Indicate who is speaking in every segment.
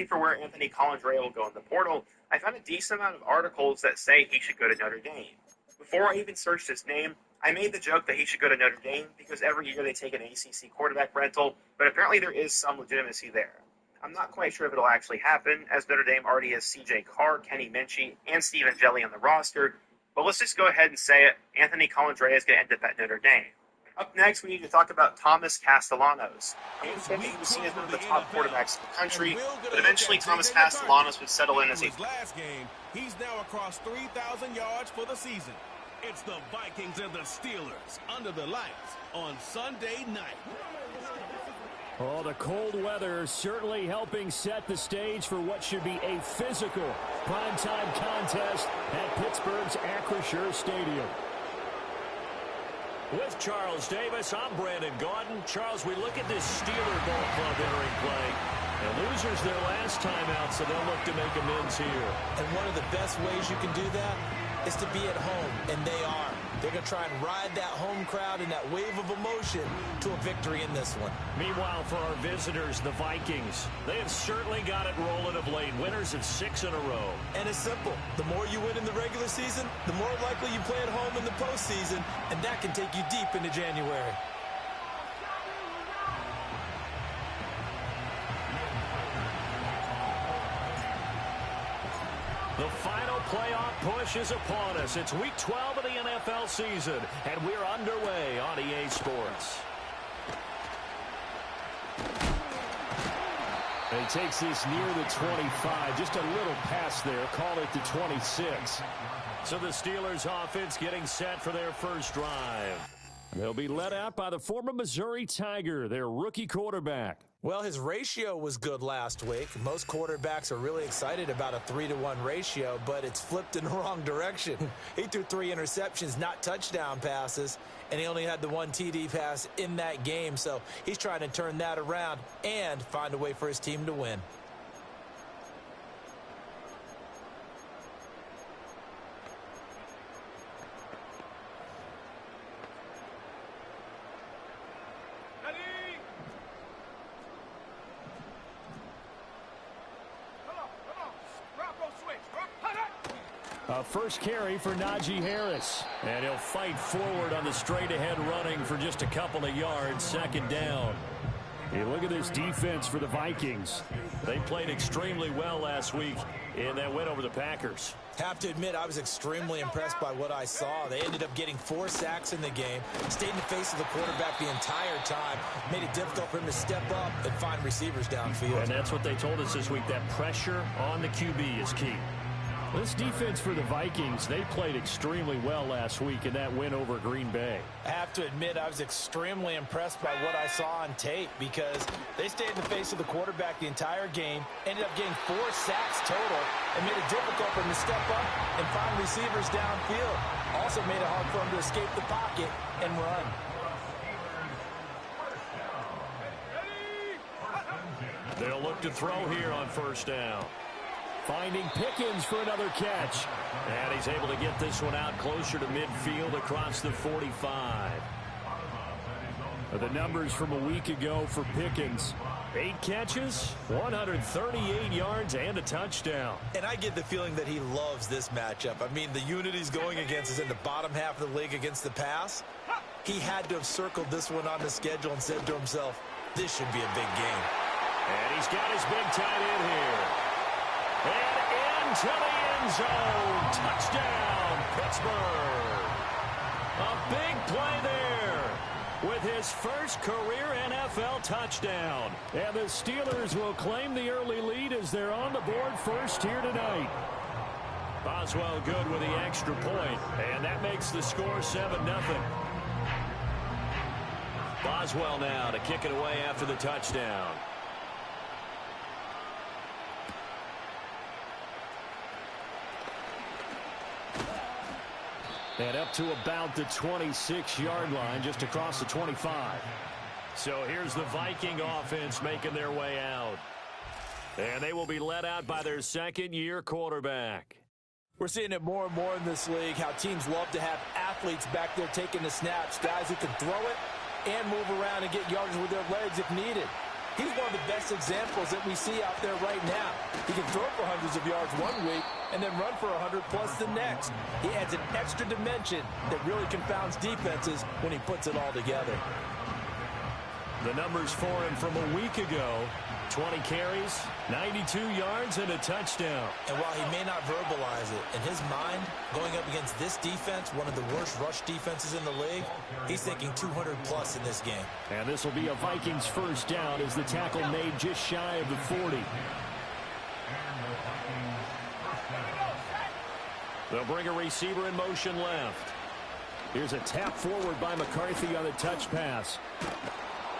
Speaker 1: for where Anthony Colindre will go in the portal, I found a decent amount of articles that say he should go to Notre Dame. Before I even searched his name, I made the joke that he should go to Notre Dame because every year they take an ACC quarterback rental, but apparently there is some legitimacy there. I'm not quite sure if it'll actually happen, as Notre Dame already has C.J. Carr, Kenny Minchey, and Stephen Jelly on the roster, but let's just go ahead and say it, Anthony Colindre is going to end up at Notre Dame. Up next, we need to talk about Thomas Castellanos. He was seen as one of the top quarterbacks in the country, but eventually Thomas Castellanos would settle in as a...
Speaker 2: Last game, he's now across 3,000 yards for the season. It's the Vikings and the Steelers under the lights on Sunday night.
Speaker 3: Oh, the cold weather certainly helping set the stage for what should be a physical primetime contest at Pittsburgh's Acrisure Stadium. With Charles Davis, I'm Brandon Gaudin. Charles, we look at this Steeler ball club entering play. And losers their last time out, so they'll look to make amends here.
Speaker 4: And one of the best ways you can do that is to be at home, and they are. They're going to try and ride that home crowd and that wave of emotion to a victory in this one.
Speaker 3: Meanwhile, for our visitors, the Vikings, they have certainly got it rolling of late. Winners of 6 in a row.
Speaker 4: And it's simple. The more you win in the regular season, the more likely you play at home in the postseason, and that can take you deep into January.
Speaker 3: The final playoff push is upon us. It's week 12 of the NFL season, and we're underway on EA Sports. And he takes this near the 25, just a little pass there, call it the 26. So the Steelers offense getting set for their first drive. They'll be led out by the former Missouri Tiger, their rookie quarterback.
Speaker 4: Well, his ratio was good last week. Most quarterbacks are really excited about a 3-to-1 ratio, but it's flipped in the wrong direction. He threw 3 interceptions, not touchdown passes, and he only had the 1 TD pass in that game. So he's trying to turn that around and find a way for his team to win.
Speaker 3: First carry for Najee Harris. And he'll fight forward on the straight-ahead running for just a couple of yards, second down. Hey, look at this defense for the Vikings. They played extremely well last week in that win over the Packers.
Speaker 4: Have to admit, I was extremely impressed by what I saw. They ended up getting 4 sacks in the game, stayed in the face of the quarterback the entire time, made it difficult for him to step up and find receivers downfield.
Speaker 3: And that's what they told us this week, that pressure on the QB is key. This defense for the Vikings, they played extremely well last week in that win over Green Bay.
Speaker 4: I have to admit, I was extremely impressed by what I saw on tape because they stayed in the face of the quarterback the entire game, ended up getting 4 sacks total, and made it difficult for him to step up and find receivers downfield. Also made it hard for him to escape the pocket and run.
Speaker 3: They'll look to throw here on first down. Finding Pickens for another catch. And he's able to get this one out closer to midfield across the 45. The numbers from a week ago for Pickens. 8 catches, 138 yards, and a touchdown.
Speaker 4: And I get the feeling that he loves this matchup. I mean, the unit he's going against is in the bottom half of the league against the pass. He had to have circled this one on the schedule and said to himself, this should be a big game.
Speaker 3: And he's got his big tight end here. And into the end zone. Touchdown, Pittsburgh. A big play there with his first career NFL touchdown. And the Steelers will claim the early lead as they're on the board first here tonight. Boswell good with the extra point, and that makes the score 7-0. Boswell now to kick it away after the touchdown. And up to about the 26-yard line, just across the 25. So here's the Viking offense making their way out. And they will be led out by their second-year quarterback.
Speaker 4: We're seeing it more and more in this league, how teams love to have athletes back there taking the snaps, guys who can throw it and move around and get yards with their legs if needed. He's one of the best examples that we see out there right now. He can throw for hundreds of yards one week and then run for 100-plus the next. He adds an extra dimension that really confounds defenses when he puts it all together.
Speaker 3: The numbers for him from a week ago: 20 carries, 92 yards, and a touchdown.
Speaker 4: And while he may not verbalize it, in his mind, going up against this defense, one of the worst rush defenses in the league, he's thinking 200-plus in this game.
Speaker 3: And this will be a Vikings first down as the tackle made just shy of the 40. They'll bring a receiver in motion left. Here's a tap forward by McCarthy on the touch pass.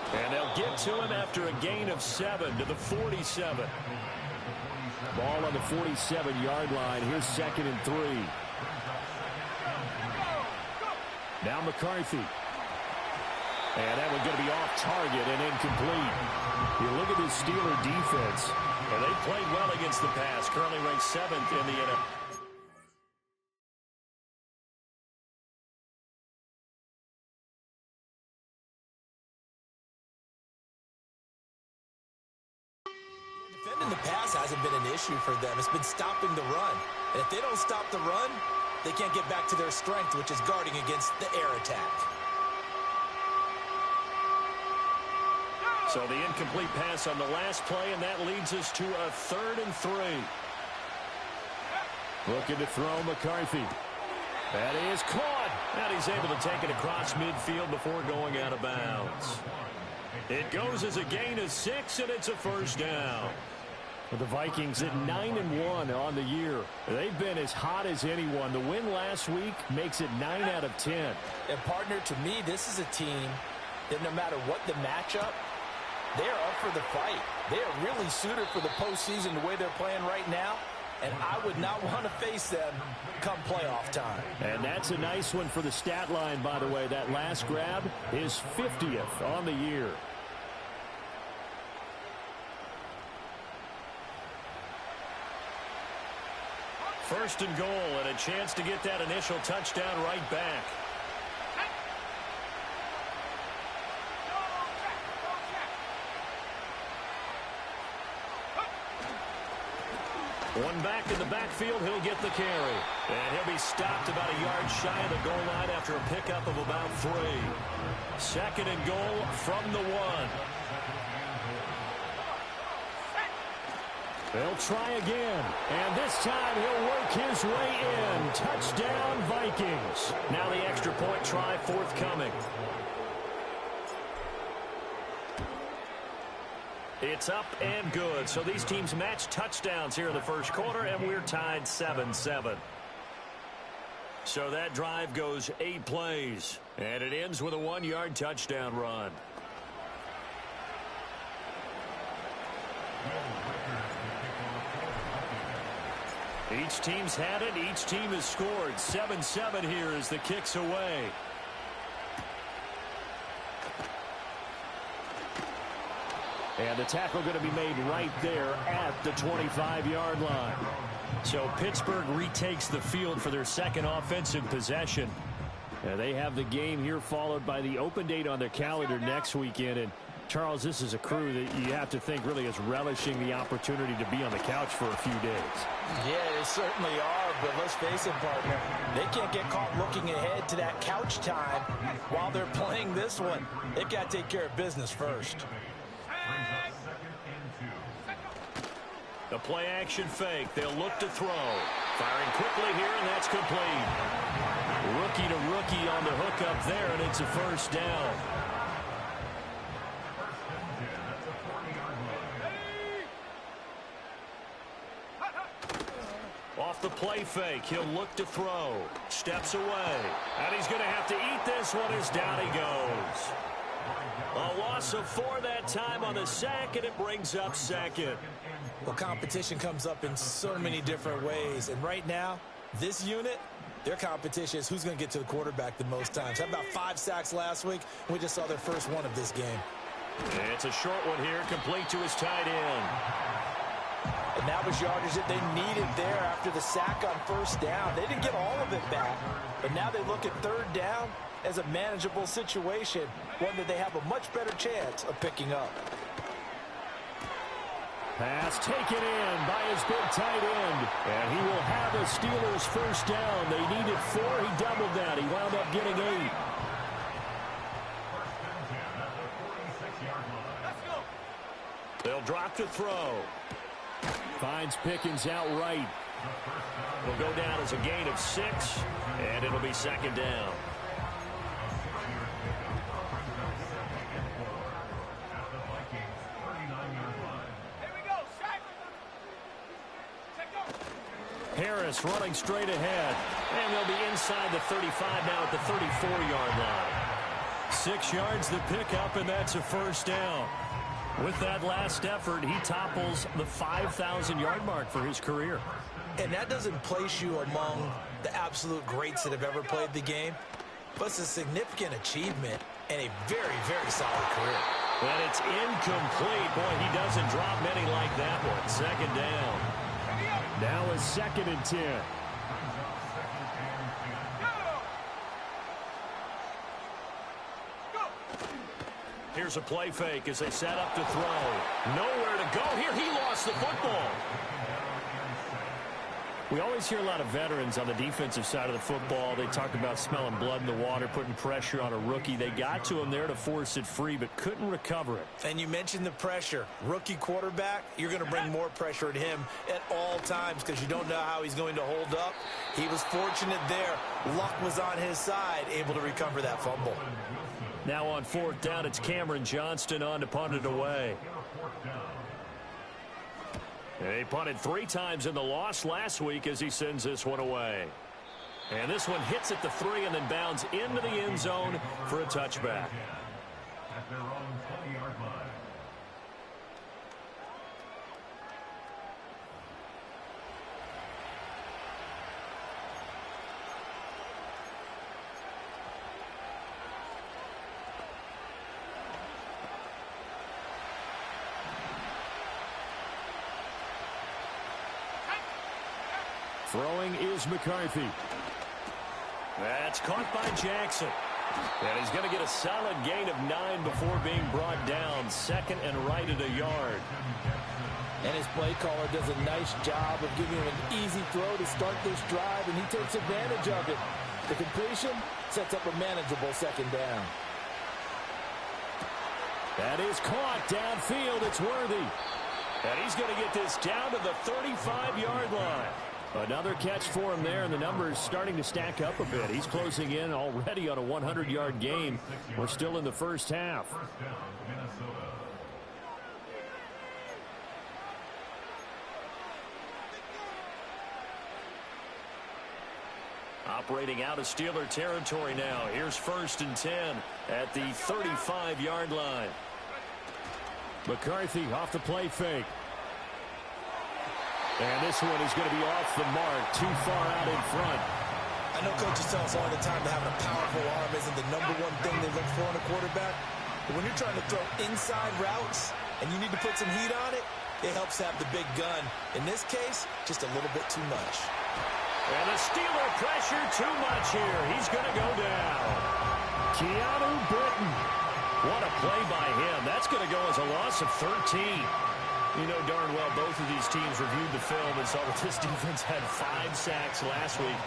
Speaker 3: And they'll get to him after a gain of 7 to the 47. Ball on the 47-yard line. Here's 2nd and 3. Now McCarthy. And that one's going to be off target and incomplete. You look at this Steeler defense, and they played well against the pass. Currently ranked 7th in the NFL.
Speaker 4: Defending the pass hasn't been an issue for them. It's been stopping the run. And if they don't stop the run, they can't get back to their strength, which is guarding against the air attack.
Speaker 3: So the incomplete pass on the last play, and that leads us to a 3rd and 3. Looking to throw McCarthy. That is caught. And he's able to take it across midfield before going out of bounds. It goes as a gain of 6, and it's a first down. The Vikings at 9-1 on the year. They've been as hot as anyone. The win last week makes it 9 out of 10.
Speaker 4: And, partner, to me, this is a team that no matter what the matchup, they're up for the fight. They are really suited for the postseason the way they're playing right now, and I would not want to face them come playoff time.
Speaker 3: And that's a nice one for the stat line, by the way. That last grab is 50th on the year. First and goal, and a chance to get that initial touchdown right back. One back in the backfield, he'll get the carry. And he'll be stopped about a yard shy of the goal line after a pickup of about 3. 2nd and goal from the 1. They'll try again, and this time he'll work his way in. Touchdown, Vikings. Now the extra point try forthcoming. It's up and good. So these teams match touchdowns here in the first quarter, and we're tied 7-7. So that drive goes 8 plays, and it ends with a 1-yard touchdown run. Each team's had it. Each team has scored. 7-7 here as the kick's away. And the tackle going to be made right there at the 25-yard line. So Pittsburgh retakes the field for their second offensive possession. They have the game here followed by the open date on their calendar next weekend. And Charles, this is a crew that you have to think really is relishing the opportunity to be on the couch for a few days.
Speaker 4: Yeah, they certainly are, but let's face it, partner. They can't get caught looking ahead to that couch time while they're playing this one. They've got to take care of business first.
Speaker 3: The play-action fake. They'll look to throw. Firing quickly here, and that's complete. Rookie to rookie on the hook up there, and it's a first down. Off the play fake, he'll look to throw. Steps away. And he's going to have to eat this one as down he goes. A loss of 4 that time on the sack, and it brings up second.
Speaker 4: Well, competition comes up in so many different ways. And right now, this unit, their competition is who's going to get to the quarterback the most times. Had about 5 sacks last week. We just saw their first one of this game.
Speaker 3: It's a short one here, complete to his tight end.
Speaker 4: And that was yardage that they needed there after the sack on first down. They didn't get all of it back, but now they look at third down as a manageable situation, one that they have a much better chance of picking up.
Speaker 3: Pass taken in by his big tight end. And he will have a Steelers first down. They needed 4. He doubled that. He wound up getting 8. They'll drop to throw. Finds Pickens outright. Will go down as a gain of 6. And it'll be second down. Harris running straight ahead. And they'll be inside the 35 now at the 34-yard line. 6 yards the pickup, and that's a first down. With that last effort, he topples the 5,000-yard mark for his career.
Speaker 4: And that doesn't place you among the absolute greats that have ever played the game, but it's a significant achievement and a very, very solid career.
Speaker 3: And it's incomplete. Boy, he doesn't drop many like that one. Second down. Now a 2nd and 10. Here's a play fake as they set up to throw. Nowhere to go here. He lost the football. We always hear a lot of veterans on the defensive side of the football. They talk about smelling blood in the water, putting pressure on a rookie. They got to him there to force it free, but couldn't recover it.
Speaker 4: And you mentioned the pressure. Rookie quarterback, you're going to bring more pressure at him at all times because you don't know how he's going to hold up. He was fortunate there. Luck was on his side, able to recover that fumble.
Speaker 3: Now on 4th down, it's Cameron Johnston on to punt it away. They punted 3 times in the loss last week as he sends this one away. And this one hits at the 3 and then bounds into the end zone for a touchback.
Speaker 5: At their own 20-yard line.
Speaker 3: Throwing is McCarthy. That's caught by Jackson. And he's going to get a solid gain of 9 before being brought down. 2nd and right at a yard.
Speaker 4: And his play caller does a nice job of giving him an easy throw to start this drive, and he takes advantage of it. The completion sets up a manageable 2nd down.
Speaker 3: That is caught downfield. It's Worthy. And he's going to get this down to the 35-yard line. Another catch for him there, and the numbers starting to stack up a bit. He's closing in already on a 100-yard game. We're still in the first half. Operating out of Steeler territory now. Here's 1st and 10 at the 35-yard line. McCarthy off the play fake. And this one is going to be off the mark, too far out in front.
Speaker 4: I know coaches tell us all the time that having a powerful arm isn't the #1 thing they look for in a quarterback. But when you're trying to throw inside routes and you need to put some heat on it, it helps have the big gun. In this case, just a little bit too much.
Speaker 3: And the Steeler pressure too much here. He's going to go down. Keanu Britton. What a play by him. That's going to go as a loss of 13. You know darn well both of these teams reviewed the film and saw that this defense had 5 sacks last week.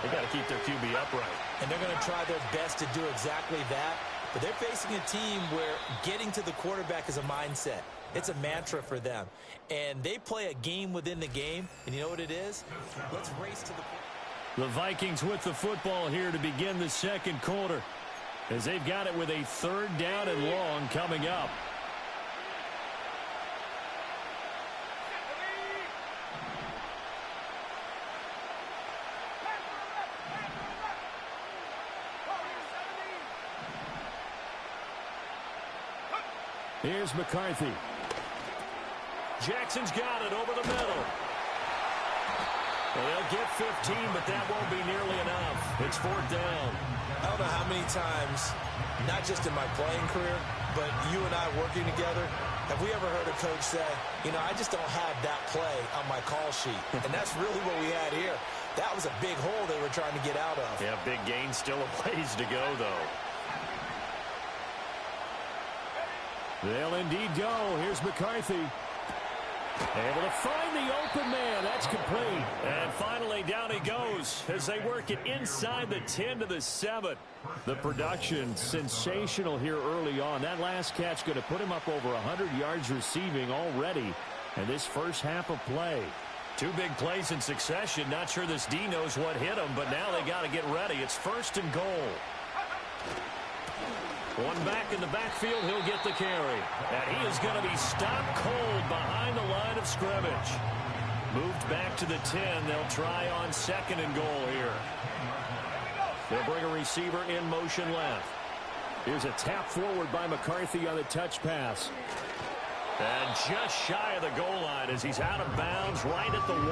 Speaker 3: They got to keep their QB upright.
Speaker 4: And they're going to try their best to do exactly that. But they're facing a team where getting to the quarterback is a mindset. It's a mantra for them. And they play a game within the game. And you know what it is? Let's race to the...
Speaker 3: The Vikings with the football here to begin the 2nd quarter, as they've got it with a 3rd down and long coming up. Here's McCarthy. Jackson's got it over the middle. Well, they'll get 15, but that won't be nearly enough. It's 4th down.
Speaker 4: I don't know how many times, not just in my playing career, but you and I working together, have we ever heard a coach say, you know, I just don't have that play on my call sheet. And that's really what we had here. That was a big hole they were trying to get out of.
Speaker 3: Yeah, big gain, still a ways to go, though. They'll indeed go. Here's McCarthy. Able to find the open man. That's complete. And finally, down he goes as they work it inside the 10 to the 7. The production sensational here early on. That last catch going to put him up over 100 yards receiving already in this first half of play. Two big plays in succession. Not sure this D knows what hit him, but now they got to get ready. It's 1st and goal. One back in the backfield, he'll get the carry. And he is going to be stopped cold behind the line of scrimmage. Moved back to the 10. They'll try on 2nd and goal here. They'll bring a receiver in motion left. Here's a tap forward by McCarthy on the touch pass. And just shy of the goal line as he's out of bounds right at the 1.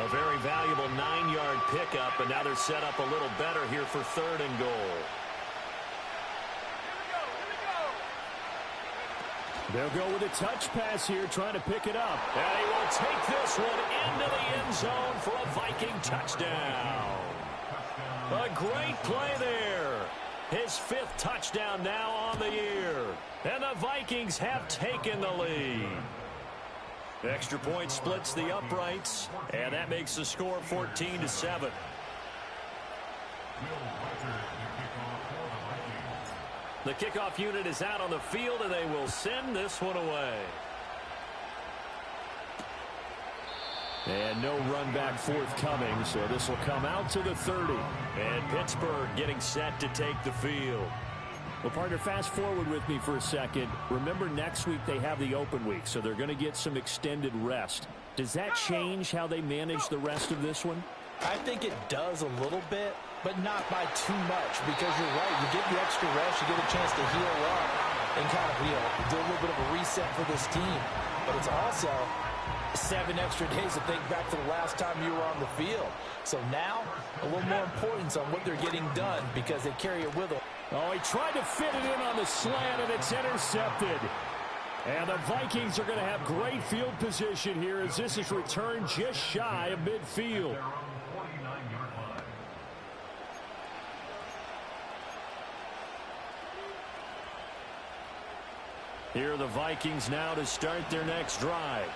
Speaker 3: A very valuable 9-yard pickup, and now they're set up a little better here for 3rd and goal. They'll go with a touch pass here, trying to pick it up. And he will take this one into the end zone for a Viking touchdown. A great play there. His 5th touchdown now on the year. And the Vikings have taken the lead. The extra point splits the uprights, and that makes the score 14 to 7. The kickoff unit is out on the field, and they will send this one away. And no run back forthcoming, so this will come out to the 30. And Pittsburgh getting set to take the field. Well, partner, fast forward with me for a second. Remember, next week they have the open week, so they're going to get some extended rest. Does that change how they manage the rest of this one?
Speaker 4: I think it does a little bit, but not by too much, because you're right. You get the extra rest, you get a chance to heal up and kind of, do a little bit of a reset for this team. But it's also 7 extra days to think back to the last time you were on the field. So now, a little more importance on what they're getting done because they carry it with them.
Speaker 3: Oh, he tried to fit it in on the slant, and it's intercepted. And the Vikings are going to have great field position here as this is returned just shy of midfield. Here are the Vikings now to start their next drive.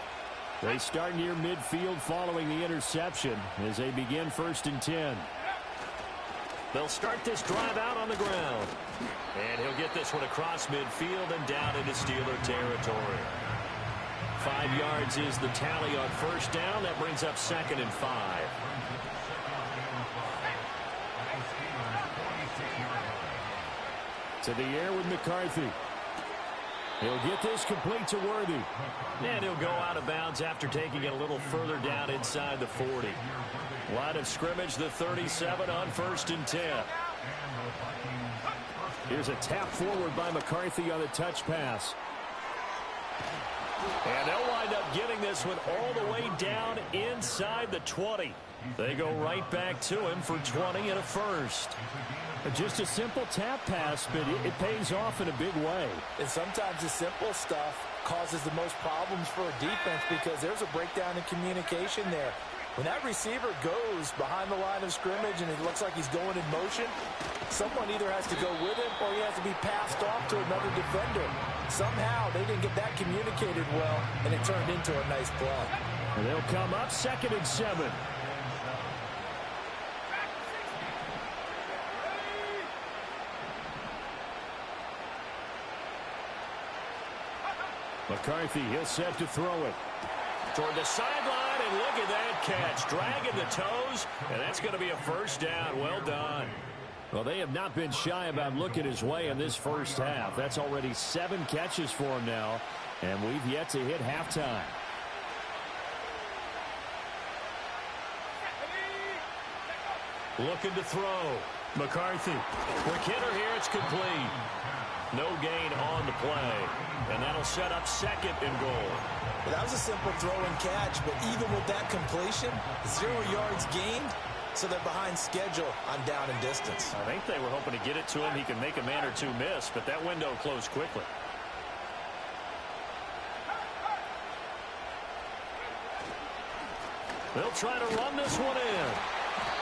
Speaker 3: They start near midfield following the interception as they begin 1st and 10. They'll start this drive out on the ground. And he'll get this one across midfield and down into Steeler territory. 5 yards is the tally on 1st down. That brings up 2nd and 5. To the air with McCarthy. He'll get this complete to Worthy. And he'll go out of bounds after taking it a little further down inside the 40. Line of scrimmage, the 37 on 1st and 10. Here's a tap forward by McCarthy on the touch pass. And they'll wind up getting this one all the way down inside the 20. They go right back to him for 20 and a first. Just a simple tap pass, but it pays off in a big way.
Speaker 4: And sometimes the simple stuff causes the most problems for a defense because there's a breakdown in communication there. When that receiver goes behind the line of scrimmage and it looks like he's going in motion, someone either has to go with him or he has to be passed off to another defender. Somehow they didn't get that communicated well, and it turned into a nice play.
Speaker 3: And they'll come up 2nd and 7. McCarthy, he'll set to throw it. Toward the sideline, and look at that catch. Dragging the toes, and that's going to be a 1st down. Well done. Well, they have not been shy about looking his way in this first half. That's already 7 catches for him now, and we've yet to hit halftime. Looking to throw. McCarthy. Quick hitter here, it's complete. No gain on the play. And that'll set up 2nd and goal.
Speaker 4: Well, that was a simple throw and catch, but even with that completion, 0 yards gained, so they're behind schedule on down and distance.
Speaker 3: I think they were hoping to get it to him. He can make a man or two miss, but that window closed quickly. They'll try to run this one in.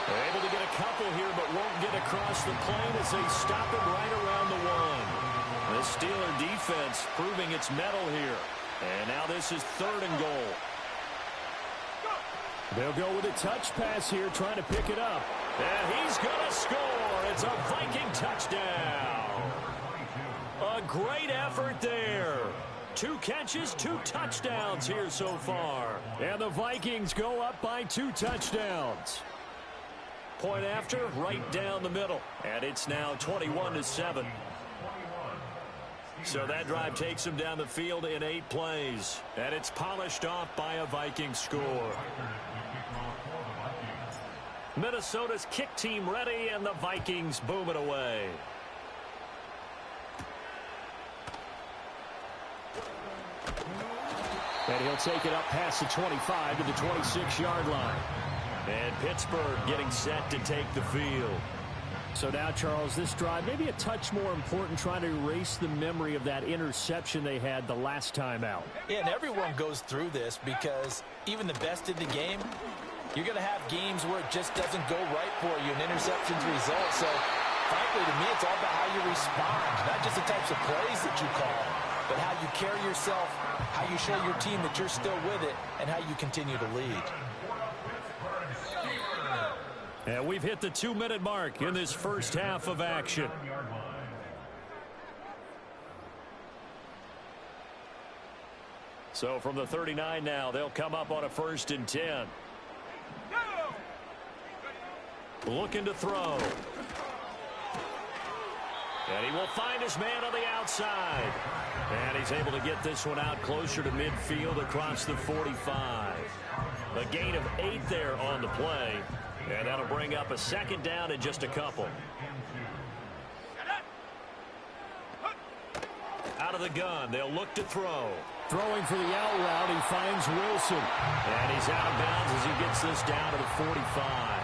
Speaker 3: They're able to get a couple here, but won't get across the plane as they stop him right around the 1. The Steeler defense proving its mettle here. And now this is 3rd and goal. They'll go with a touch pass here, trying to pick it up. And he's going to score. It's a Viking touchdown. A great effort there. 2 catches, 2 touchdowns here so far. And the Vikings go up by 2 touchdowns. Point after, right down the middle. And it's now 21-7. So that drive takes them down the field in 8 plays. And it's polished off by a Viking score. Minnesota's kick team ready, and the Vikings boom it away. And he'll take it up past the 25 to the 26-yard line. And Pittsburgh getting set to take the field.
Speaker 6: So now, Charles, this drive maybe a touch more important, trying to erase the memory of that interception they had the last time out.
Speaker 4: Yeah, and everyone goes through this because even the best in the game, you're going to have games where it just doesn't go right for you, and interceptions result. So, frankly, to me, it's all about how you respond, not just the types of plays that you call, but how you carry yourself, how you show your team that you're still with it, and how you continue to lead.
Speaker 3: And we've hit the 2-minute mark in this first half of action. So from the 39 now, they'll come up on a 1st and 10. Looking to throw. And he will find his man on the outside. And he's able to get this one out closer to midfield across the 45. A gain of 8 there on the play. And that'll bring up a 2nd down in just a couple. Out of the gun, they'll look to throw.
Speaker 6: Throwing for the out route, he finds Wilson.
Speaker 3: And he's out of bounds as he gets this down to the 45.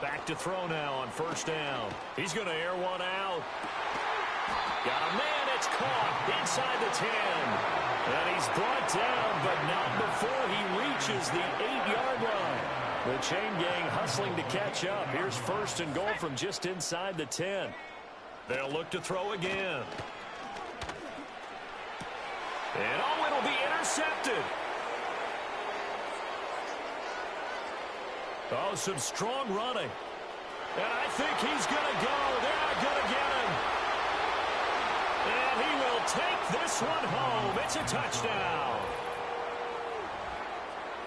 Speaker 3: Back to throw now on 1st down. He's going to air one out. Got a man, it's caught inside the 10. And he's brought down, but not before he reaches the 8-yard line. The chain gang hustling to catch up. Here's 1st and goal from just inside the 10. They'll look to throw again. And oh, it'll be intercepted. Oh, some strong running. And I think he's going to go. They're not going to get him. And he will take this one home. It's a touchdown.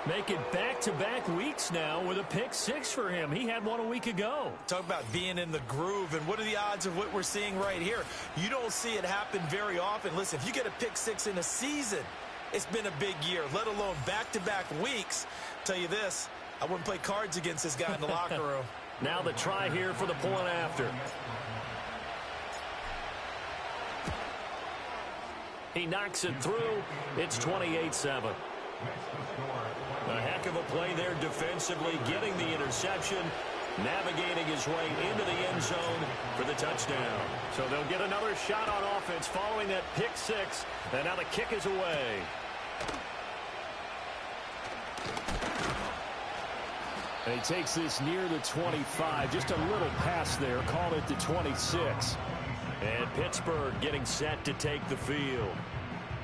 Speaker 6: Make it back-to-back weeks now with a pick 6 for him. He had one a week ago.
Speaker 4: Talk about being in the groove, and what are the odds of what we're seeing right here? You don't see it happen very often. Listen, if you get a pick 6 in a season, it's been a big year, let alone back-to-back weeks. Tell you this, I wouldn't play cards against this guy in the locker room.
Speaker 3: Now the try here for the point after. He knocks it through. It's 28-7. A heck of a play there defensively, getting the interception, navigating his way into the end zone for the touchdown. So they'll get another shot on offense following that pick 6, and now the kick is away.
Speaker 6: And he takes this near the 25, just a little pass there, called it the 26.
Speaker 3: And Pittsburgh getting set to take the field.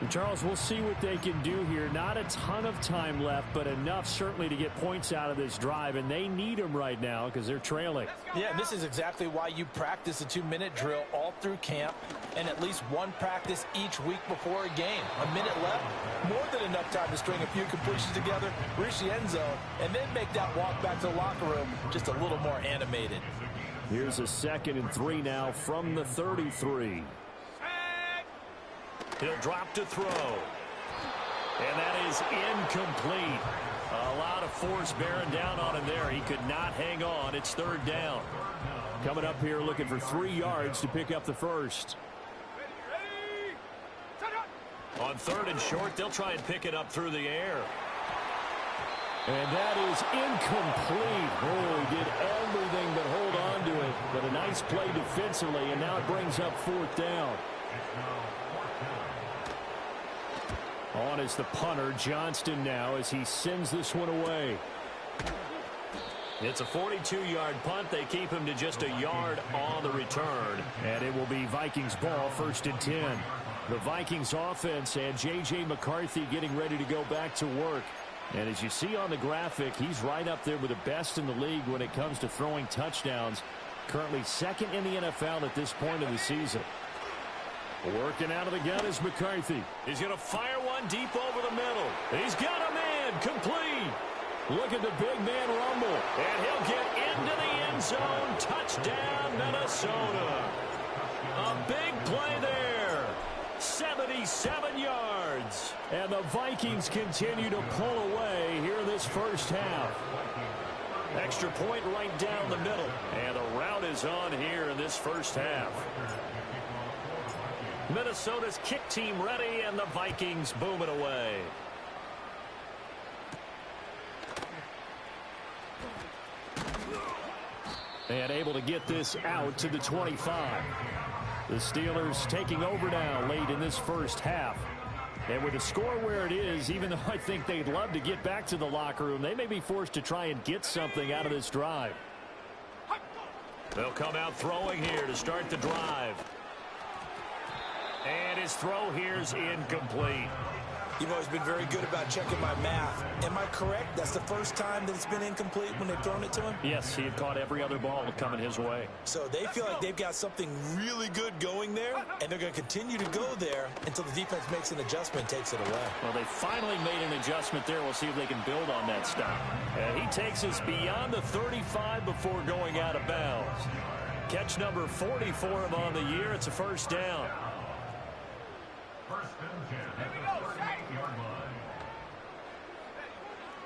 Speaker 6: And Charles, we'll see what they can do here. Not a ton of time left, but enough certainly to get points out of this drive, and they need them right now because they're trailing.
Speaker 4: Yeah, and this is exactly why you practice a 2-minute drill all through camp and at least one practice each week before a game. A minute left, more than enough time to string a few completions together, reach the end zone, and then make that walk back to the locker room just a little more animated.
Speaker 6: Here's a 2nd and 3 now from the 33.
Speaker 3: He'll drop to throw. And that is incomplete. A lot of force bearing down on him there. He could not hang on. It's 3rd down.
Speaker 6: Coming up here looking for 3 yards to pick up the first.
Speaker 3: On 3rd and short, they'll try and pick it up through the air.
Speaker 6: And that is incomplete. Oh, he did everything but hold on to it. But a nice play defensively, and now it brings up 4th down. On is the punter, Johnston now, as he sends this one away. It's a 42-yard punt. They keep him to just a yard on the return. And it will be Vikings ball, 1st and 10. The Vikings offense and J.J. McCarthy getting ready to go back to work. And as you see on the graphic, he's right up there with the best in the league when it comes to throwing touchdowns. Currently 2nd in the NFL at this point of the season. Working out of the gun is McCarthy. He's going to fire one deep over the middle. He's got a man complete. Look at the big man rumble. And he'll get into the end zone. Touchdown, Minnesota. A big play there. 77 yards. And the Vikings continue to pull away here in this first half. Extra point right down the middle. And the route is on here in this first half. Minnesota's kick team ready, and the Vikings boom it away. And able to get this out to the 25. The Steelers taking over now late in this first half. And with the score where it is, even though I think they'd love to get back to the locker room, they may be forced to try and get something out of this drive. They'll come out throwing here to start the drive. And his throw here is incomplete.
Speaker 4: You've always been very good about checking my math. Am I correct? That's the first time that it's been incomplete when they've thrown it to him?
Speaker 6: Yes, he had caught every other ball coming his way.
Speaker 4: So they feel like they've got something really good going there, and they're going to continue to go there until the defense makes an adjustment and takes it away.
Speaker 6: Well, they finally made an adjustment there. We'll see if they can build on that stop. And he takes us beyond the 35 before going out of bounds. Catch number 40 for him on the year. It's a first down.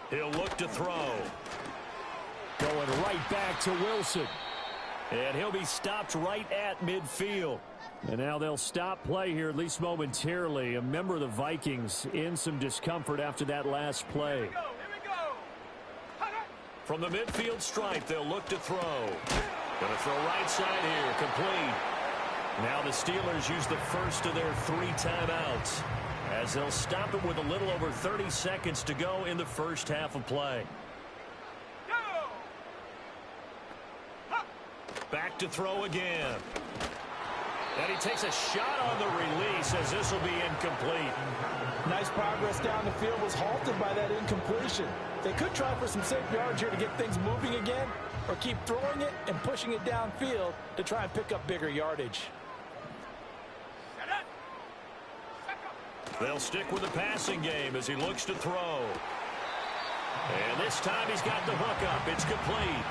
Speaker 6: He'll look to throw. Going right back to Wilson. And he'll be stopped right at midfield. And now they'll stop play here, at least momentarily. A member of the Vikings in some discomfort after that last play.
Speaker 2: Here we go.
Speaker 6: From the midfield stripe, they'll look to throw. Going to throw right side here, complete. Now the Steelers use the first of their 3 timeouts, as they'll stop it with a little over 30 seconds to go in the first half of play. Back to throw again. And he takes a shot on the release, as this will be incomplete.
Speaker 4: Nice progress down the field, was halted by that incompletion. They could try for some safe yards here to get things moving again, or keep throwing it and pushing it downfield to try and pick up bigger yardage.
Speaker 6: They'll stick with the passing game as he looks to throw. And this time he's got the hook up. It's complete.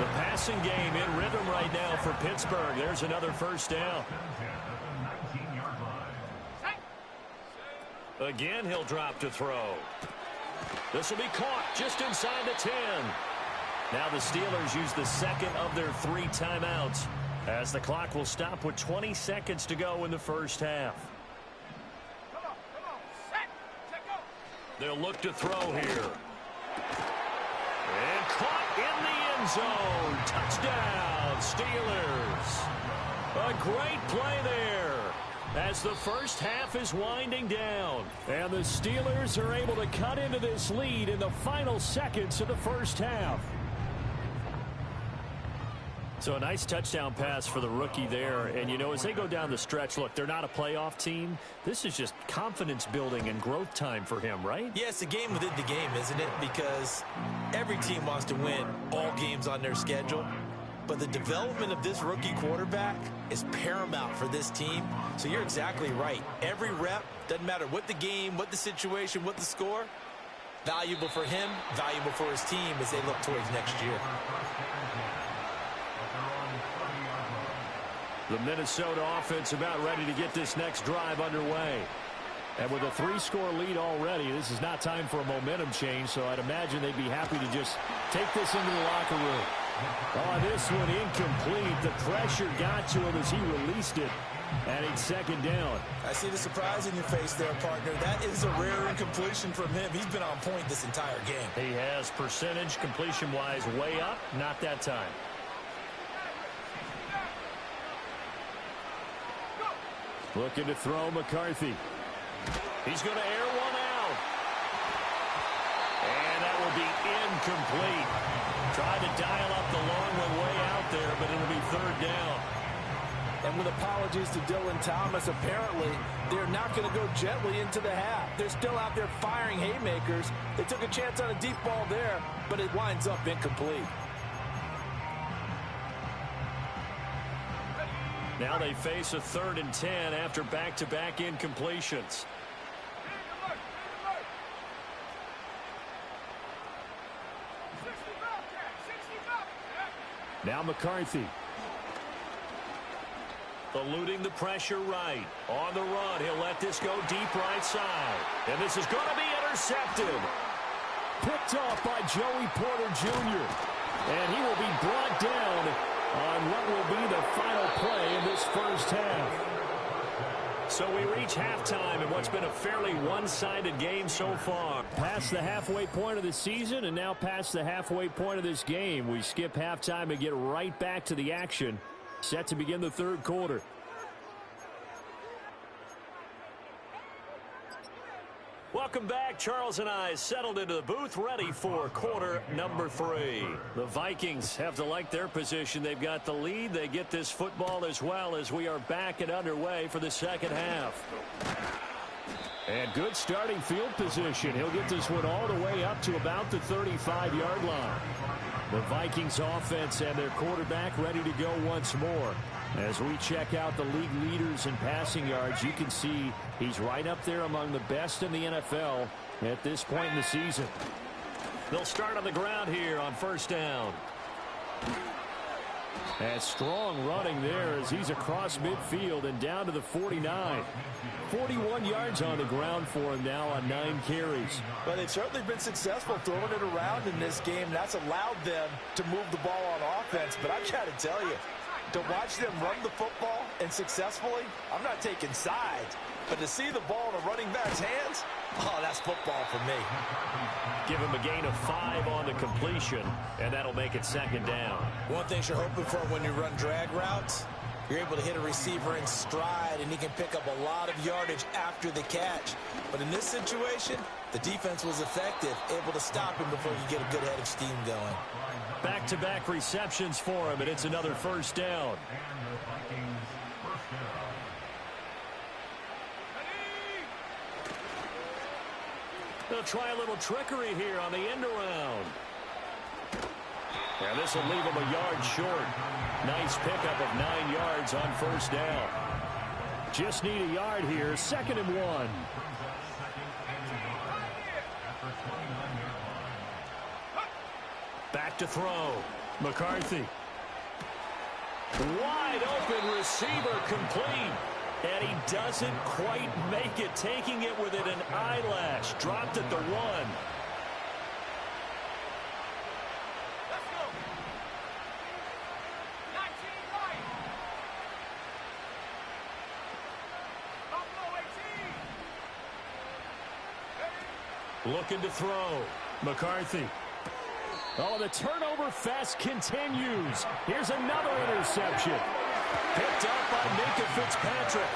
Speaker 6: The passing game in rhythm right now for Pittsburgh. There's another first down. Again, he'll drop to throw. This will be caught just inside the 10. Now the Steelers use the second of their 3 timeouts, as the clock will stop with 20 seconds to go in the first half. They'll look to throw here. And caught in the end zone. Touchdown, Steelers. A great play there as the first half is winding down. And the Steelers are able to cut into this lead in the final seconds of the first half. So a nice touchdown pass for the rookie there. And, you know, as they go down the stretch, look, they're not a playoff team. This is just confidence building and growth time for him, right?
Speaker 4: Yeah, it's a game within the game, isn't it? Because every team wants to win all games on their schedule. But the development of this rookie quarterback is paramount for this team. So you're exactly right. Every rep, doesn't matter what the game, what the situation, what the score, valuable for him, valuable for his team as they look towards next year.
Speaker 6: The Minnesota offense about ready to get this next drive underway. And with a 3-score lead already, this is not time for a momentum change, so I'd imagine they'd be happy to just take this into the locker room. Oh, this one incomplete. The pressure got to him as he released it. And it's second down.
Speaker 4: I see the surprise in your face there, partner. That is a rare incompletion from him. He's been on point this entire game.
Speaker 6: He has percentage completion-wise way up. Not that time. Looking to throw McCarthy. He's going to air one out. And that will be incomplete. Tried to dial up the long one way out there, but it'll be third down.
Speaker 4: And with apologies to Dylan Thomas, apparently they're not going to go gently into the half. They're still out there firing haymakers. They took a chance on a deep ball there, but it winds up incomplete.
Speaker 6: Now they face a 3rd and 10 after back-to-back incompletions. Now McCarthy. Eluding the pressure right. On the run, he'll let this go deep right side. And this is going to be intercepted. Picked off by Joey Porter Jr. And he will be brought down on what will be the final play in this first half. So we reach halftime in what's been a fairly one-sided game so far.
Speaker 3: Past the halfway point of the season and now past the halfway point of this game. We skip halftime and get right back to the action. Set to begin the third quarter.
Speaker 6: Welcome back. Charles and I settled into the booth, ready for quarter number 3.
Speaker 3: The Vikings have to like their position. They've got the lead. They get this football as well as we are back and underway for the second half. And good starting field position. He'll get this one all the way up to about the 35-yard line. The Vikings offense and their quarterback ready to go once more. As we check out the league leaders in passing yards, you can see he's right up there among the best in the NFL at this point in the season.
Speaker 6: They'll start on the ground here on first down.
Speaker 3: And strong running there as he's across midfield and down to the 49. 41 yards on the ground for him now on 9 carries.
Speaker 4: But they've certainly been successful throwing it around in this game. That's allowed them to move the ball on offense. But I've got to tell you, to watch them run the football and successfully, I'm not taking sides. But to see the ball in a running back's hands, oh, that's football for me.
Speaker 6: Give him a gain of 5 on the completion, and that'll make it second down.
Speaker 4: One thing you're hoping for when you run drag routes, you're able to hit a receiver in stride, and he can pick up a lot of yardage after the catch. But in this situation, the defense was effective, able to stop him before you get a good head of steam going.
Speaker 6: Back-to-back receptions for him, and it's another first down. They'll try a little trickery here on the end around. And this will leave him a yard short. Nice pickup of 9 yards on first down.
Speaker 3: Just need a yard here. 2nd and 1.
Speaker 6: Back to throw.
Speaker 3: McCarthy.
Speaker 6: Wide open receiver complete. And he doesn't quite make it, taking it within an eyelash. Dropped at the 1. Looking to throw.
Speaker 3: McCarthy. Oh, the turnover fest continues. Here's another interception.
Speaker 6: Picked up by Minka Fitzpatrick.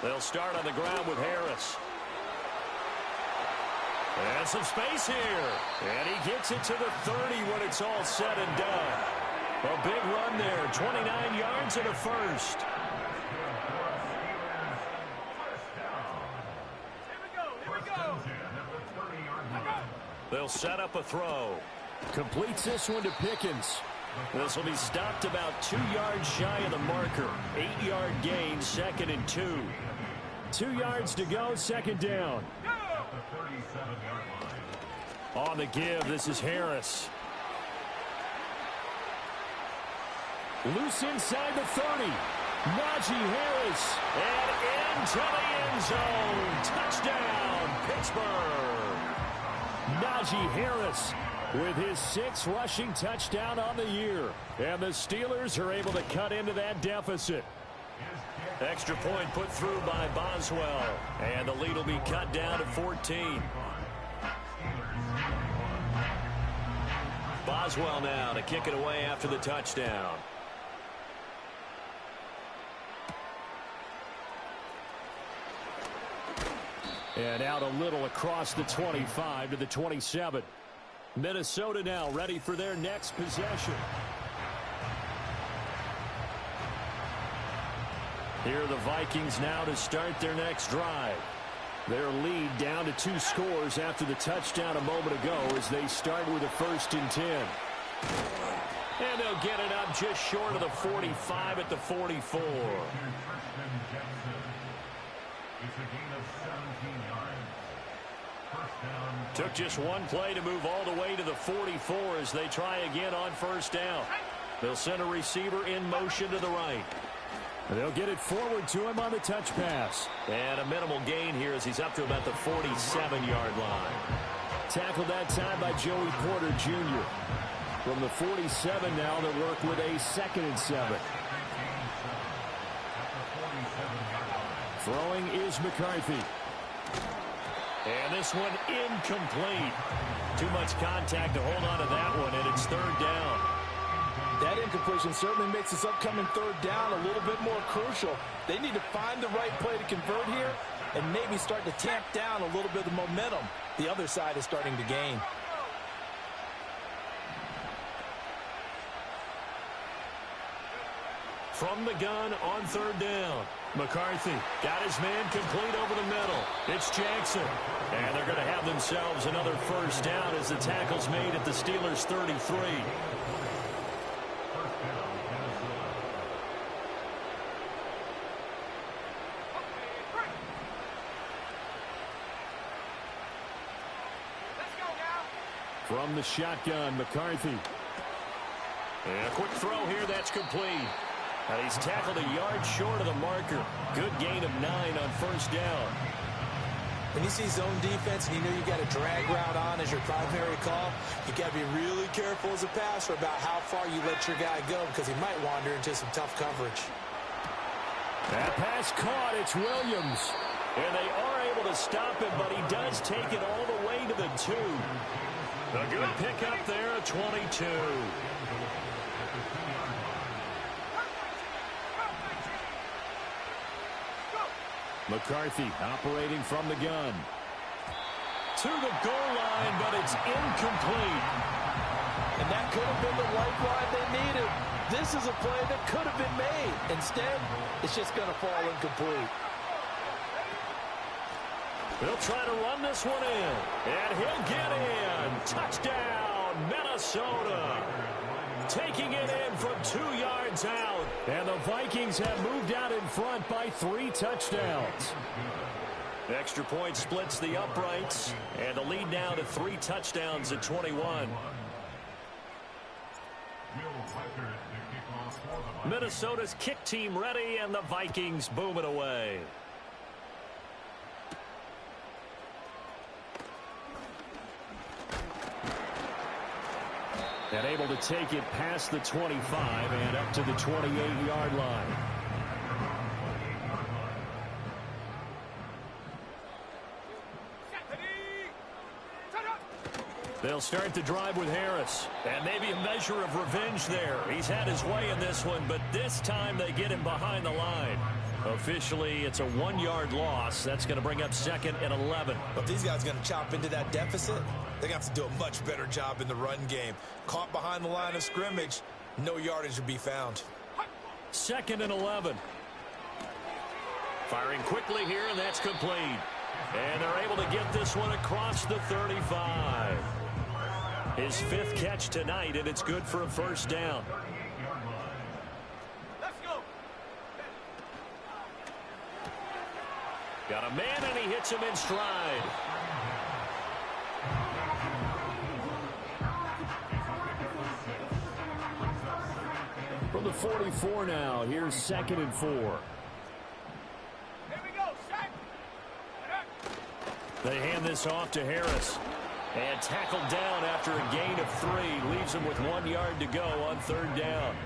Speaker 6: They'll start on the ground with Harris. And some space here.
Speaker 3: And he gets it to the 30 when it's all said and done.
Speaker 6: A big run there. 29 yards and a first. They'll set up a throw.
Speaker 3: Completes this one to Pickens.
Speaker 6: This will be stopped about 2 yards shy of the marker. 8-yard gain, 2nd and 2.
Speaker 3: 2 yards to go, 2nd down.
Speaker 6: On the give, this is Harris.
Speaker 3: Loose inside the 30. Najee Harris.
Speaker 6: And into the end zone. Touchdown, Pittsburgh.
Speaker 3: Najee Harris with his 6th rushing touchdown on the year. And the Steelers are able to cut into that deficit.
Speaker 6: Extra point put through by Boswell. And the lead will be cut down to 14. Boswell now to kick it away after the touchdown. And out a little across the 25 to the 27. Minnesota now ready for their next possession. Here are the Vikings now to start their next drive. Their lead down to 2 scores after the touchdown a moment ago as they start with a 1st and 10. And they'll get it up just short of the 45 at the 44. Took just one play to move all the way to the 44 as they try again on 1st down. They'll send a receiver in motion to the right. They'll get it forward to him on the touch pass. And a minimal gain here as he's up to about the 47-yard line. Tackled that time by Joey Porter Jr. From the 47 now, they'll work with a 2nd and 7. Throwing is McCarthy. And this one incomplete. Too much contact to hold on to that one, and it's 3rd down.
Speaker 4: That incompletion certainly makes this upcoming 3rd down a little bit more crucial. They need to find the right play to convert here and maybe start to tamp down a little bit of momentum. The other side is starting to gain.
Speaker 6: From the gun on 3rd down. McCarthy got his man complete over the middle. It's Jackson. And they're going to have themselves another 1st down as the tackle's made at the Steelers' 33. From the shotgun, McCarthy. And a quick throw here, that's complete. And he's tackled a yard short of the marker. Good gain of 9 on 1st down.
Speaker 4: When you see zone defense and you know you got a drag route on as your primary call, you got to be really careful as a passer about how far you let your guy go because he might wander into some tough coverage.
Speaker 6: That pass caught. It's Williams. And they are able to stop him, but he does take it all the way to the 2. A good pickup there at 22. McCarthy operating from the gun. To the goal line, but it's incomplete.
Speaker 4: And that could have been the lifeline they needed. This is a play that could have been made. Instead, it's just going to fall incomplete.
Speaker 6: They'll try to run this one in. And he'll get in. Touchdown, Minnesota. Taking it in from 2 yards out. And the Vikings have moved out in front by 3 touchdowns. Extra point splits the uprights. And the lead now to 3 touchdowns at 21. Minnesota's kick team ready, and the Vikings boom it away. And able to take it past the 25 and up to the 28-yard line. They'll start the drive with Harris. And maybe a measure of revenge there. He's had his way in this one, but this time they get him behind the line. Officially, it's a 1-yard loss. That's going to bring up 2nd and 11.
Speaker 4: But these guys are going to chop into that deficit. They're going to have to do a much better job in the run game. Caught behind the line of scrimmage, no yardage to be found.
Speaker 6: 2nd and 11. Firing quickly here, and that's complete. And they're able to get this one across the 35. His 5th catch tonight, and it's good for a 1st down. Got a man, and he hits him in stride. From the 44 now, here's 2nd and 4.
Speaker 2: Here we go, set.
Speaker 6: They hand this off to Harris. And tackled down after a gain of 3. Leaves him with 1 yard to go on 3rd down.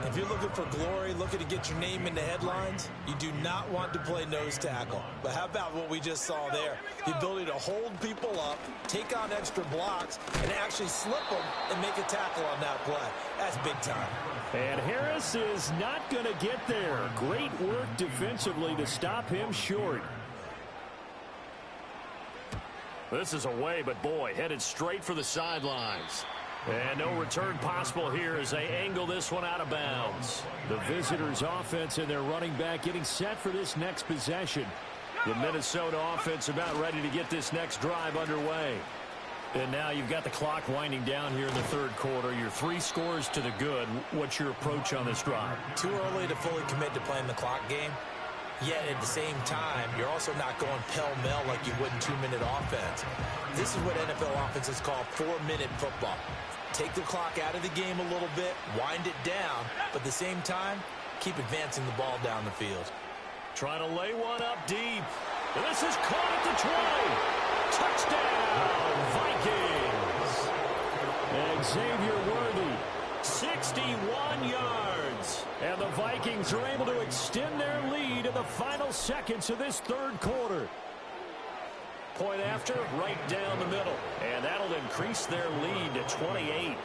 Speaker 4: If you're looking for glory, looking to get your name in the headlines, you do not want to play nose tackle. But how about what we just saw there? The ability to hold people up, take on extra blocks, and actually slip them and make a tackle on that play. That's big time.
Speaker 6: And Harris is not going to get there. Great work defensively to stop him short. This is away, but boy, headed straight for the sidelines. And no return possible here as they angle this one out of bounds. The visitors' offense and their running back getting set for this next possession. The Minnesota offense about ready to get this next drive underway. And now you've got the clock winding down here in the third quarter. You're 3 scores to the good. What's your approach on this drive?
Speaker 4: Too early to fully commit to playing the clock game. Yet at the same time, you're also not going pell-mell like you would in 2-minute offense. This is what NFL offenses call 4-minute football. Take the clock out of the game a little bit, wind it down, but at the same time, keep advancing the ball down the field.
Speaker 6: Trying to lay one up deep. And this is caught at the 20. Touchdown, Vikings. Xavier Worthy, 61 yards. And the Vikings are able to extend their lead in the final seconds of this third quarter. Point after, right down the middle. And that'll increase their lead to 28.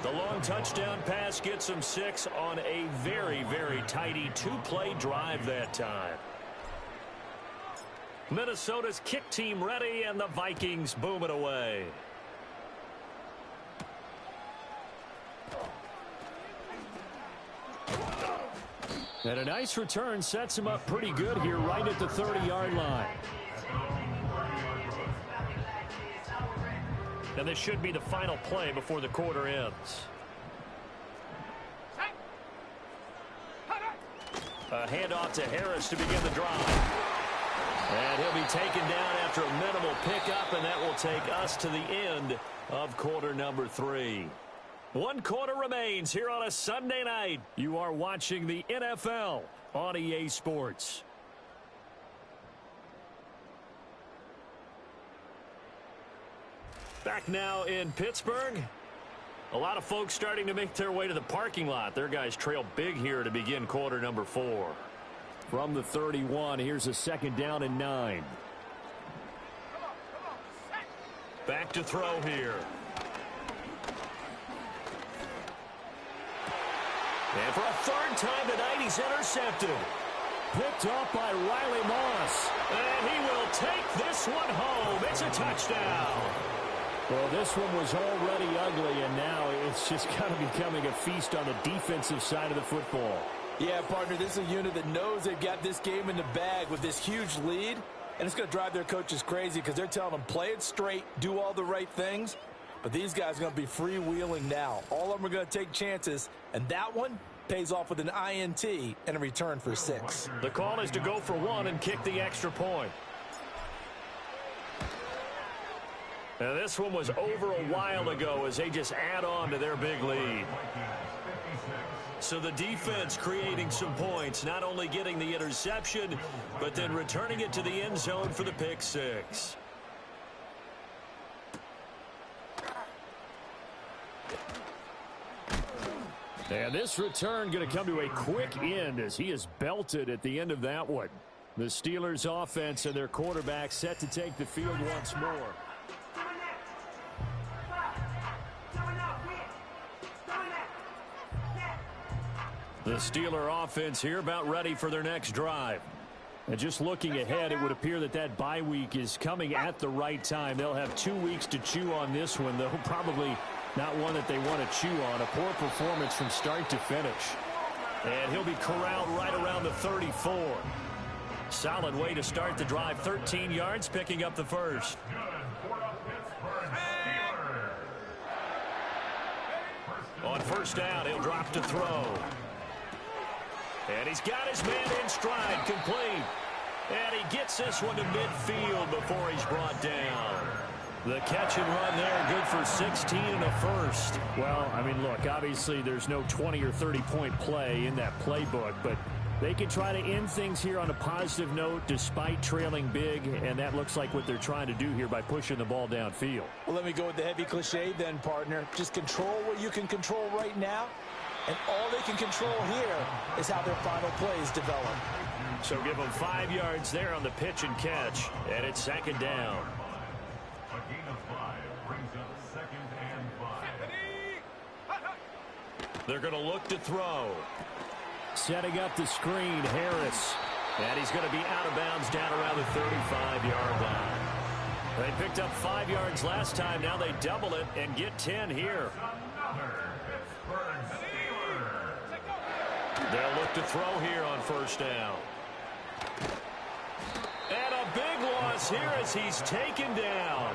Speaker 6: The long touchdown pass gets them 6 on a very, very tidy 2-play drive that time. Minnesota's kick team ready, and the Vikings boom it away. And a nice return sets him up pretty good here right at the 30-yard line. And this should be the final play before the quarter ends. A handoff to Harris to begin the drive. And he'll be taken down after a minimal pickup, and that will take us to the end of quarter number 3. 1 quarter remains here on a Sunday night. You are watching the NFL on EA Sports. Back now in Pittsburgh. A lot of folks starting to make their way to the parking lot. Their guys trail big here to begin quarter number 4. From the 31, here's a 2nd down and 9. Back to throw here. And for a 3rd time tonight, he's intercepted. Picked off by Riley Moss. And he will take this one home. It's a touchdown. Well, this one was already ugly, and now it's just kind of becoming a feast on the defensive side of the football.
Speaker 4: Yeah, partner, this is a unit that knows they've got this game in the bag with this huge lead, and it's going to drive their coaches crazy because they're telling them play it straight, do all the right things. But these guys are going to be freewheeling now. All of them are going to take chances, and that one pays off with an INT and a return for 6.
Speaker 6: The call is to go for 1 and kick the extra point. Now, this one was over a while ago as they just add on to their big lead. So the defense creating some points, not only getting the interception, but then returning it to the end zone for the pick 6. And this return going to come to a quick end as he is belted at the end of that one. The Steelers offense and their quarterback set to take the field once more. The Steeler offense here about ready for their next drive. And just looking ahead, it would appear that that bye week is coming at the right time. They'll have 2 weeks to chew on this one, though probably not one that they want to chew on. A poor performance from start to finish. And he'll be corralled right around the 34. Solid way to start the drive. 13 yards, picking up the first. On first down, he'll drop to throw. And he's got his man in stride, complete. And he gets this one to midfield before he's brought down. The catch and run there, good for 16 and a first. Well, I mean, look, obviously there's no 20 or 30-point play in that playbook, but they can try to end things here on a positive note despite trailing big, and that looks like what they're trying to do here by pushing the ball downfield.
Speaker 4: Well, let me go with the heavy cliche then, partner. Just control what you can control right now, and all they can control here is how their final plays develop.
Speaker 6: So give them 5 yards there on the pitch and catch, and it's 2nd down.
Speaker 5: A gain of 5 brings up 2nd and 5.
Speaker 6: They're going to look to throw. Setting up the screen, Harris. And he's going to be out of bounds down around the 35-yard line. They picked up 5 yards last time. Now they double it and get 10 here. They'll look to throw here on first down. And a big loss here as he's taken down.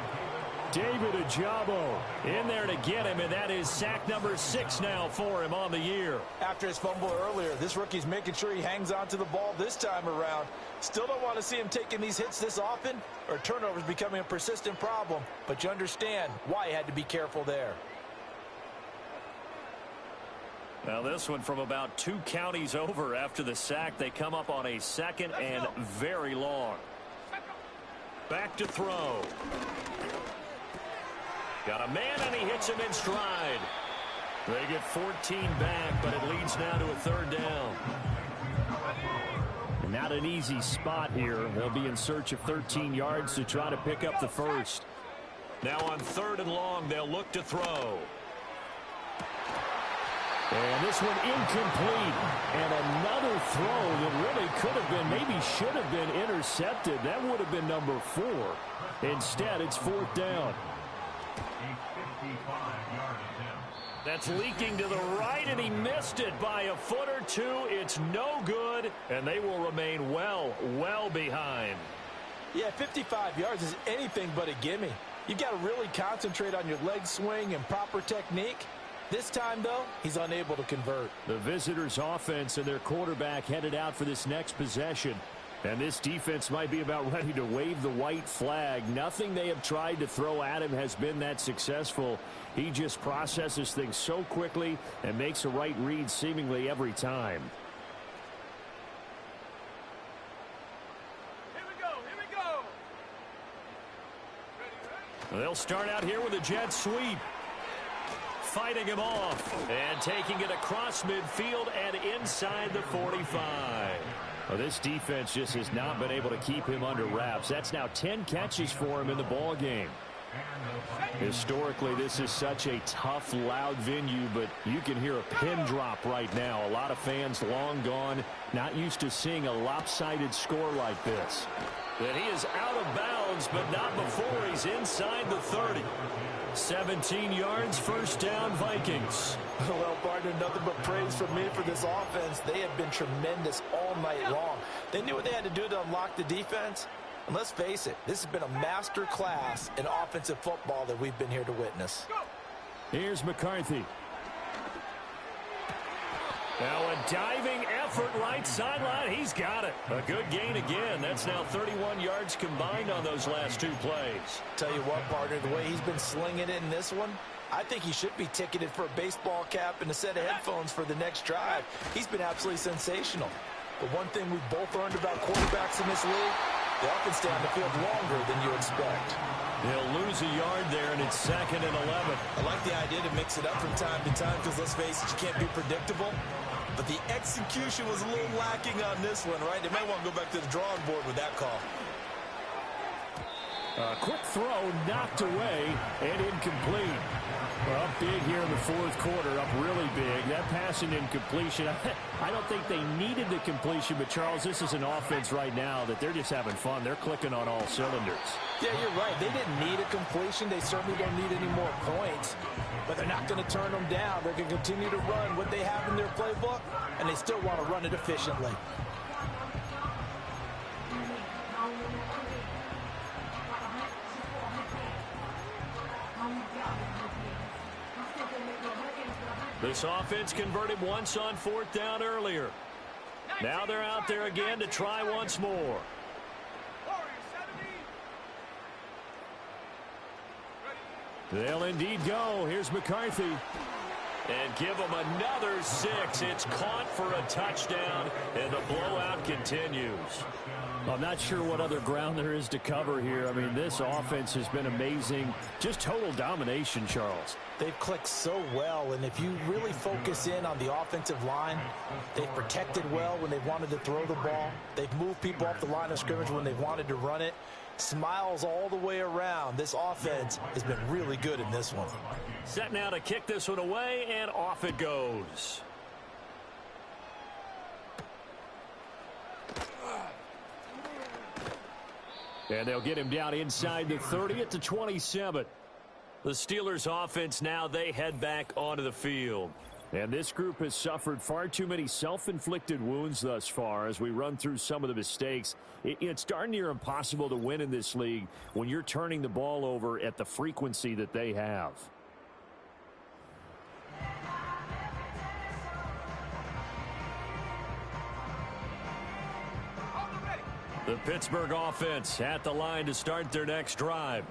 Speaker 6: David Ojabo in there to get him, and that is sack number 6 now for him on the year.
Speaker 4: After his fumble earlier, this rookie's making sure he hangs on to the ball this time around. Still don't want to see him taking these hits this often, or turnovers becoming a persistent problem. But you understand why he had to be careful there.
Speaker 6: Now this one from about 2 counties over after the sack. They come up on a 2nd and very long. Back to throw. Got a man, and he hits him in stride. They get 14 back, but it leads now to a 3rd down. Not an easy spot here. They'll be in search of 13 yards to try to pick up the first. Now on 3rd and long, they'll look to throw. And this one incomplete. And another throw that really could have been, maybe should have been intercepted. That would have been number 4. Instead, it's 4th down. That's leaking to the right, and he missed it by a foot or 2. It's no good, and they will remain well behind.
Speaker 4: Yeah, 55 yards is anything but a gimme. You've got to really concentrate on your leg swing and proper technique. This time, though, he's unable to convert.
Speaker 6: The visitors' offense and their quarterback headed out for this next possession. And this defense might be about ready to wave the white flag. Nothing they have tried to throw at him has been that successful. He just processes things so quickly and makes a right read seemingly every time.
Speaker 2: Here we go.
Speaker 6: They'll start out here with a jet sweep. Fighting him off and taking it across midfield and inside the 45. Well, this defense just has not been able to keep him under wraps. That's now 10 catches for him in the ball game. Historically, this is such a tough, loud venue, but you can hear a pin drop right now. A lot of fans long gone, not used to seeing a lopsided score like this. That he is out of bounds, but not before he's inside the 30. 17 yards, first down, Vikings.
Speaker 4: Well, partner, nothing but praise from me for this offense. They have been tremendous all night long. They knew what they had to do to unlock the defense. And let's face it, this has been a master class in offensive football that we've been here to witness.
Speaker 6: Here's McCarthy. Now a diving effort right sideline. He's got it. A good gain again. That's now 31 yards combined on those last 2 plays.
Speaker 4: Tell you what, partner, the way he's been slinging it in this one, I think he should be ticketed for a baseball cap and a set of headphones for the next drive. He's been absolutely sensational. But one thing we've both learned about quarterbacks in this league, they often stay on the field longer than you expect.
Speaker 6: They'll lose a yard there, and it's 2nd and 11.
Speaker 4: I like the idea to mix it up from time to time because, let's face it, you can't be predictable. But the execution was a little lacking on this one, right? They might want to go back to the drawing board with that call.
Speaker 6: A quick throw knocked away and incomplete. Well, big here in the 4th quarter, up really big. That pass and incompletion, I don't think they needed the completion, but Charles, this is an offense right now that they're just having fun. They're clicking on all cylinders.
Speaker 4: Yeah, you're right. They didn't need a completion. They certainly don't need any more points. But they're not going to turn them down. They're going to continue to run what they have in their playbook, and they still want to run it efficiently.
Speaker 6: This offense converted once on 4th down earlier. Now they're out there again to try once more. They'll indeed go. Here's McCarthy. And give them another 6. It's caught for a touchdown, and the blowout continues. I'm not sure what other ground there is to cover here. I mean, this offense has been amazing. Just total domination, Charles.
Speaker 4: They've clicked so well, and if you really focus in on the offensive line, they've protected well when they've wanted to throw the ball. They've moved people off the line of scrimmage when they've wanted to run it. Smiles all the way around. This offense has been really good in this one.
Speaker 6: Set now to kick this one away, and off it goes. And they'll get him down inside the 30 at the 27. The Steelers offense now, they head back onto the field. And this group has suffered far too many self-inflicted wounds thus far as we run through some of the mistakes. It's darn near impossible to win in this league when you're turning the ball over at the frequency that they have. The Pittsburgh offense at the line to start their next drive.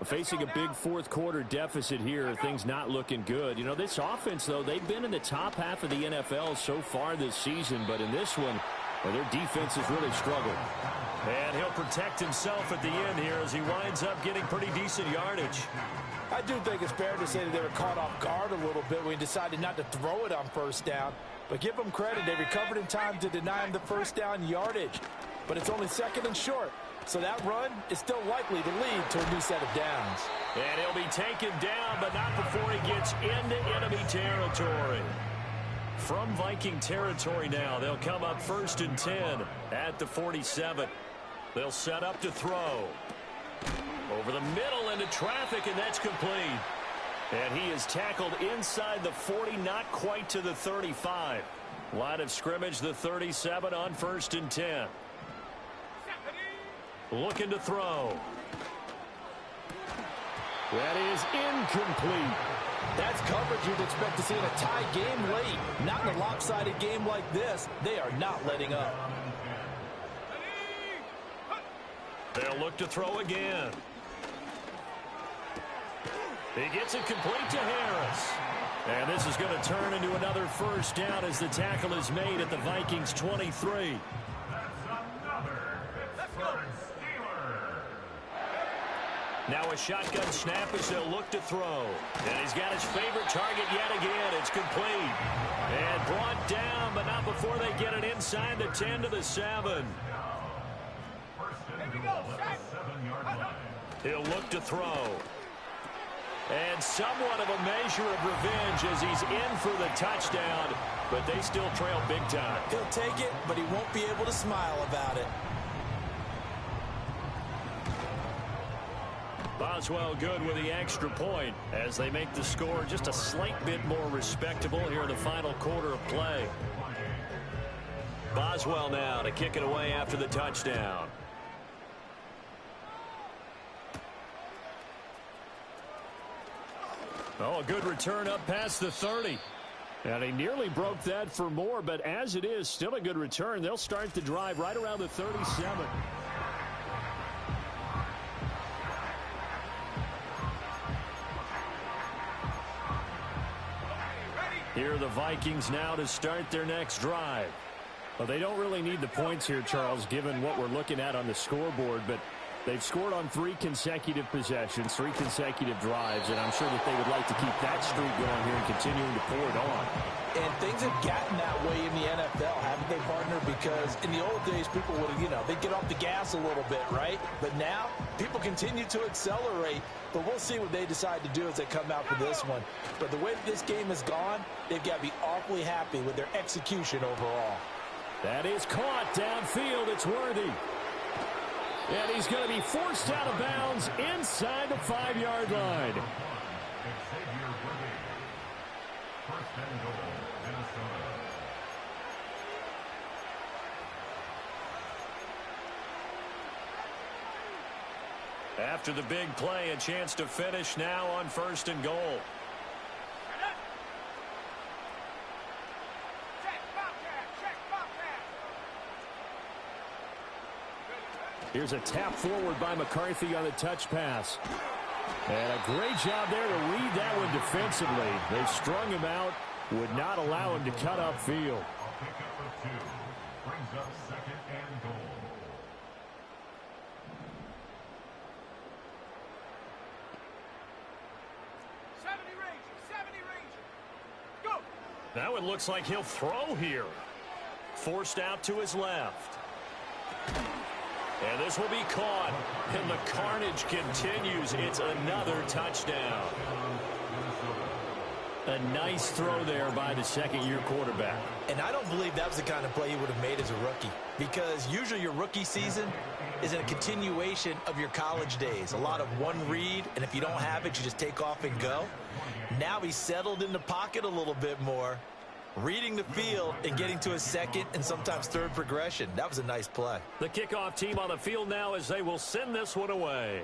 Speaker 6: Facing a big fourth quarter deficit here, things not looking good. You know, this offense, though, they've been in the top half of the NFL so far this season, but in this one, well, their defense has really struggled. And he'll protect himself at the end here as he winds up getting pretty decent yardage.
Speaker 4: I do think it's fair to say that they were caught off guard a little bit when he decided not to throw it on first down. But give them credit, they recovered in time to deny him the first down yardage. But it's only second and short. So that run is still likely to lead to a new set of downs.
Speaker 6: And he'll be taken down, but not before he gets into enemy territory. From Viking territory now, they'll come up 1st and 10 at the 47. They'll set up to throw. Over the middle into traffic, and that's complete. And he is tackled inside the 40, not quite to the 35. Line of scrimmage, the 37 on 1st and 10. Looking to throw. That is incomplete.
Speaker 4: That's coverage you'd expect to see in a tie game late. Not in a lopsided game like this. They are not letting up.
Speaker 6: They'll look to throw again. He gets it complete to Harris. And this is going to turn into another first down as the tackle is made at the Vikings 23. Now a shotgun snap as they'll look to throw. And he's got his favorite target yet again. It's complete. And brought down, but not before they get it inside the 10 to the 7. He'll look to throw. And somewhat of a measure of revenge as he's in for the touchdown, but they still trail big time.
Speaker 4: He'll take it, but he won't be able to smile about it.
Speaker 6: Boswell good with the extra point as they make the score just a slight bit more respectable here in the final quarter of play. Boswell now to kick it away after the touchdown. Oh, a good return up past the 30. And he nearly broke that for more, but as it is, still a good return. They'll start the drive right around the 37. Here are the Vikings now to start their next drive. Well, they don't really need the points here, Charles, given what we're looking at on the scoreboard, but they've scored on 3 consecutive possessions, 3 consecutive drives, and I'm sure that they would like to keep that streak going here and continuing to pour it on.
Speaker 4: And things have gotten that way in the NFL, haven't they, partner? Because in the old days, people would, they'd get off the gas a little bit, right? But now, people continue to accelerate. But we'll see what they decide to do as they come out for this one. But the way that this game has gone, they've got to be awfully happy with their execution overall.
Speaker 6: That is caught downfield. It's Worthy. And he's going to be forced out of bounds inside the 5-yard line. After the big play, a chance to finish now on 1st and goal. Here's a tap forward by McCarthy on the touch pass. And a great job there to read that one defensively. They strung him out, would not allow him to cut upfield.
Speaker 5: Brings up 2nd and goal.
Speaker 6: That one looks like he'll throw here. Forced out to his left. And this will be caught. And the carnage continues. It's another touchdown. A nice throw there by the second-year quarterback.
Speaker 4: And I don't believe that was the kind of play he would have made as a rookie. Because usually your rookie season, is a continuation of your college days. A lot of one read, and if you don't have it, you just take off and go. Now he's settled in the pocket a little bit more, reading the field and getting to a second and sometimes third progression. That was a nice play.
Speaker 6: The kickoff team on the field now as they will send this one away.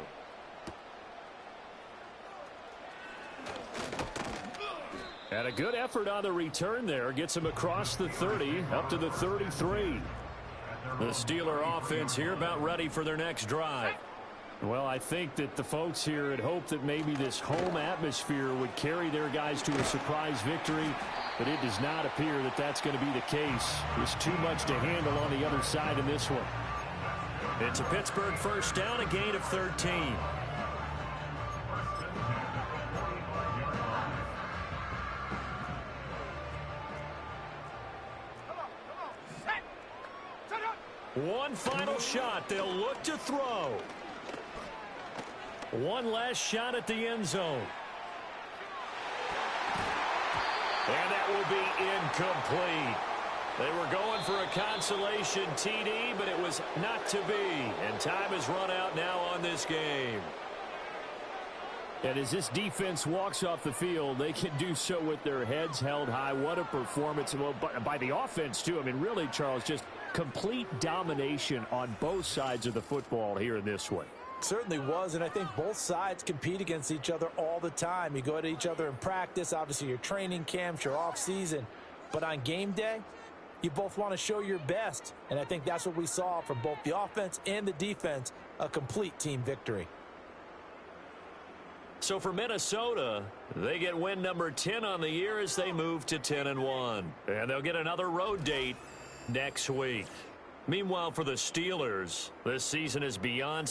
Speaker 6: And a good effort on the return there. Gets him across the 30, up to the 33. The Steeler offense here about ready for their next drive. Well, I think that the folks here had hoped that maybe this home atmosphere would carry their guys to a surprise victory, but it does not appear that that's going to be the case. There's too much to handle on the other side in this one. It's a Pittsburgh first down, a gain of 13. One final shot. They'll look to throw. One last shot at the end zone. And that will be incomplete. They were going for a consolation TD, but it was not to be. And time has run out now on this game. And as this defense walks off the field, they can do so with their heads held high. What a performance. Well, by the offense, too. I mean, really, Charles, just complete domination on both sides of the football here in this one.
Speaker 4: Certainly was, and I think both sides compete against each other all the time. You go at each other in practice, obviously your training camps, your off-season. But on game day, you both want to show your best. And I think that's what we saw from both the offense and the defense, a complete team victory.
Speaker 6: So for Minnesota, they get win number 10 on the year as they move to 10-1. And they'll get another road date next week. Meanwhile, for the Steelers, this season is beyond